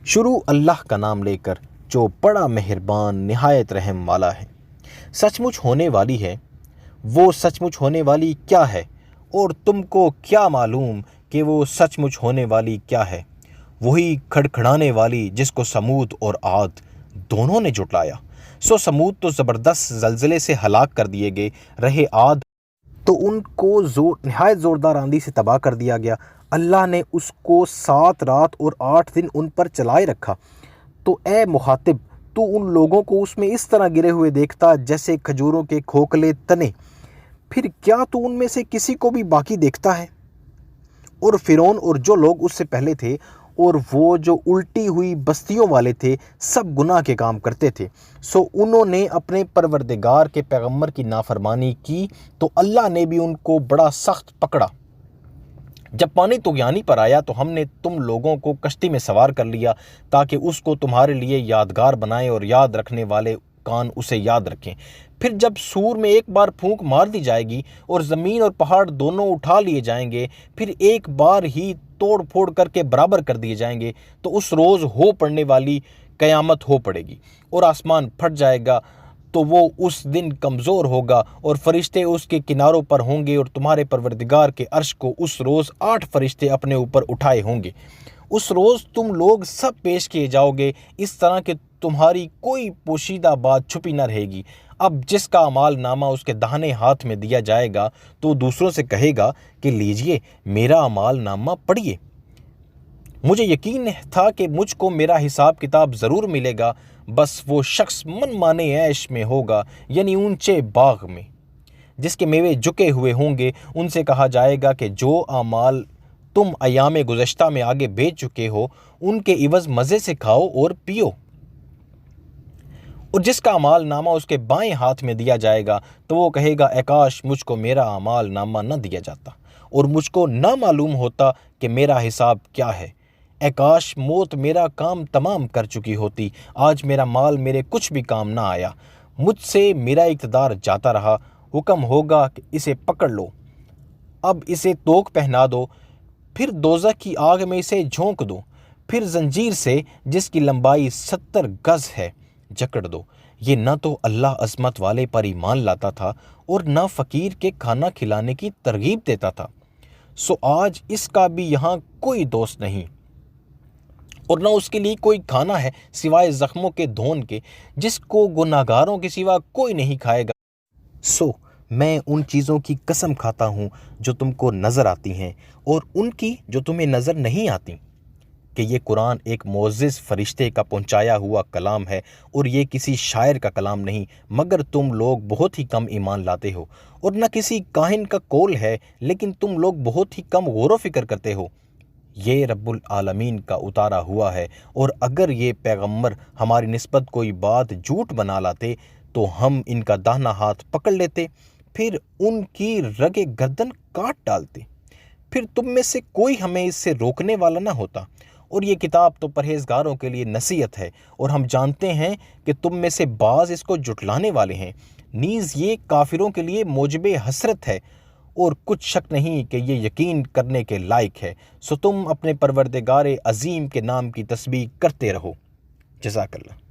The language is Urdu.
شروع اللہ کا نام لے کر جو بڑا مہربان نہایت رحم والا ہے۔ سچ مچ ہونے والی ہے، وہ سچ مچ ہونے والی کیا ہے؟ اور تم کو کیا معلوم کہ وہ سچ مچ ہونے والی کیا ہے؟ وہی کھڑکھڑانے والی جس کو سمود اور عاد دونوں نے جھٹلایا۔ سو سمود تو زبردست زلزلے سے ہلاک کر دیے گئے، رہے عاد تو ان کو نہایت زوردار آندھی سے تباہ کر دیا گیا۔ اللہ نے اس کو 7 رات اور 8 دن ان پر چلائے رکھا۔ تو اے مخاطب، تو ان لوگوں کو اس میں اس طرح گرے ہوئے دیکھتا جیسے کھجوروں کے کھوکھلے تنے، پھر کیا تو ان میں سے کسی کو بھی باقی دیکھتا ہے؟ اور فرعون اور جو لوگ اس سے پہلے تھے اور وہ جو الٹی ہوئی بستیوں والے تھے، سب گناہ کے کام کرتے تھے۔ سو انہوں نے اپنے پروردگار کے پیغمبر کی نافرمانی کی تو اللہ نے بھی ان کو بڑا سخت پکڑا۔ جب پانی طغیانی پر آیا تو ہم نے تم لوگوں کو کشتی میں سوار کر لیا تاکہ اس کو تمہارے لیے یادگار بنائیں اور یاد رکھنے والے کان اسے یاد رکھیں۔ پھر جب سور میں ایک بار پھونک مار دی جائے گی اور زمین اور پہاڑ دونوں اٹھا لیے جائیں گے، پھر ایک بار ہی توڑ پھوڑ کر کے برابر کر دیے جائیں گے، تو اس روز ہو پڑنے والی قیامت ہو پڑے گی اور آسمان پھٹ جائے گا، تو وہ اس دن کمزور ہوگا اور فرشتے اس کے کناروں پر ہوں گے، اور تمہارے پروردگار کے عرش کو اس روز 8 فرشتے اپنے اوپر اٹھائے ہوں گے۔ اس روز تم لوگ سب پیش کیے جاؤ گے، اس طرح کہ تمہاری کوئی پوشیدہ بات چھپی نہ رہے گی۔ اب جس کا اعمال نامہ اس کے داہنے ہاتھ میں دیا جائے گا تو دوسروں سے کہے گا کہ لیجئے میرا اعمال نامہ پڑھیے۔ مجھے یقین تھا کہ مجھ کو میرا حساب کتاب ضرور ملے گا، بس وہ شخص من مانے عیش میں ہوگا، یعنی اونچے باغ میں جس کے میوے جھکے ہوئے ہوں گے۔ ان سے کہا جائے گا کہ جو اعمال تم ایام گزشتہ میں آگے بیچ چکے ہو، ان کے عوض مزے سے کھاؤ اور پیو۔ اور جس کا اعمال نامہ اس کے بائیں ہاتھ میں دیا جائے گا تو وہ کہے گا اے کاش مجھ کو میرا اعمال نامہ نہ دیا جاتا اور مجھ کو نہ معلوم ہوتا کہ میرا حساب کیا ہے۔ اے کاش موت میرا کام تمام کر چکی ہوتی، آج میرا مال میرے کچھ بھی کام نہ آیا، مجھ سے میرا اقتدار جاتا رہا۔ حکم ہوگا کہ اسے پکڑ لو، اب اسے توق پہنا دو، پھر دوزخ کی آگ میں اسے جھونک دو، پھر زنجیر سے جس کی لمبائی 70 گز ہے جکڑ دو۔ یہ نہ تو اللہ عظمت والے پر ایمان لاتا تھا اور نہ فقیر کے کھانا کھلانے کی ترغیب دیتا تھا، سو آج اس کا بھی یہاں کوئی دوست نہیں اور نہ اس کے لیے کوئی کھانا ہے سوائے زخموں کے دھون کے، جس کو گناہگاروں کے سوا کوئی نہیں کھائے گا۔ سو میں ان چیزوں کی قسم کھاتا ہوں جو تم کو نظر آتی ہیں اور ان کی جو تمہیں نظر نہیں آتی، کہ یہ قرآن ایک معزز فرشتے کا پہنچایا ہوا کلام ہے اور یہ کسی شاعر کا کلام نہیں، مگر تم لوگ بہت ہی کم ایمان لاتے ہو، اور نہ کسی کاہن کا قول ہے لیکن تم لوگ بہت ہی کم غور و فکر کرتے ہو۔ یہ رب العالمین کا اتارا ہوا ہے، اور اگر یہ پیغمبر ہماری نسبت کوئی بات جھوٹ بنا لاتے تو ہم ان کا داہنا ہاتھ پکڑ لیتے، پھر ان کی رگِ گردن کاٹ ڈالتے، پھر تم میں سے کوئی ہمیں اس سے روکنے والا نہ ہوتا۔ اور یہ کتاب تو پرہیزگاروں کے لیے نصیحت ہے، اور ہم جانتے ہیں کہ تم میں سے بعض اس کو جھٹلانے والے ہیں، نیز یہ کافروں کے لیے موجب حسرت ہے، اور کچھ شک نہیں کہ یہ یقین کرنے کے لائق ہے۔ سو تم اپنے پروردگار عظیم کے نام کی تسبیح کرتے رہو۔ جزاک اللہ۔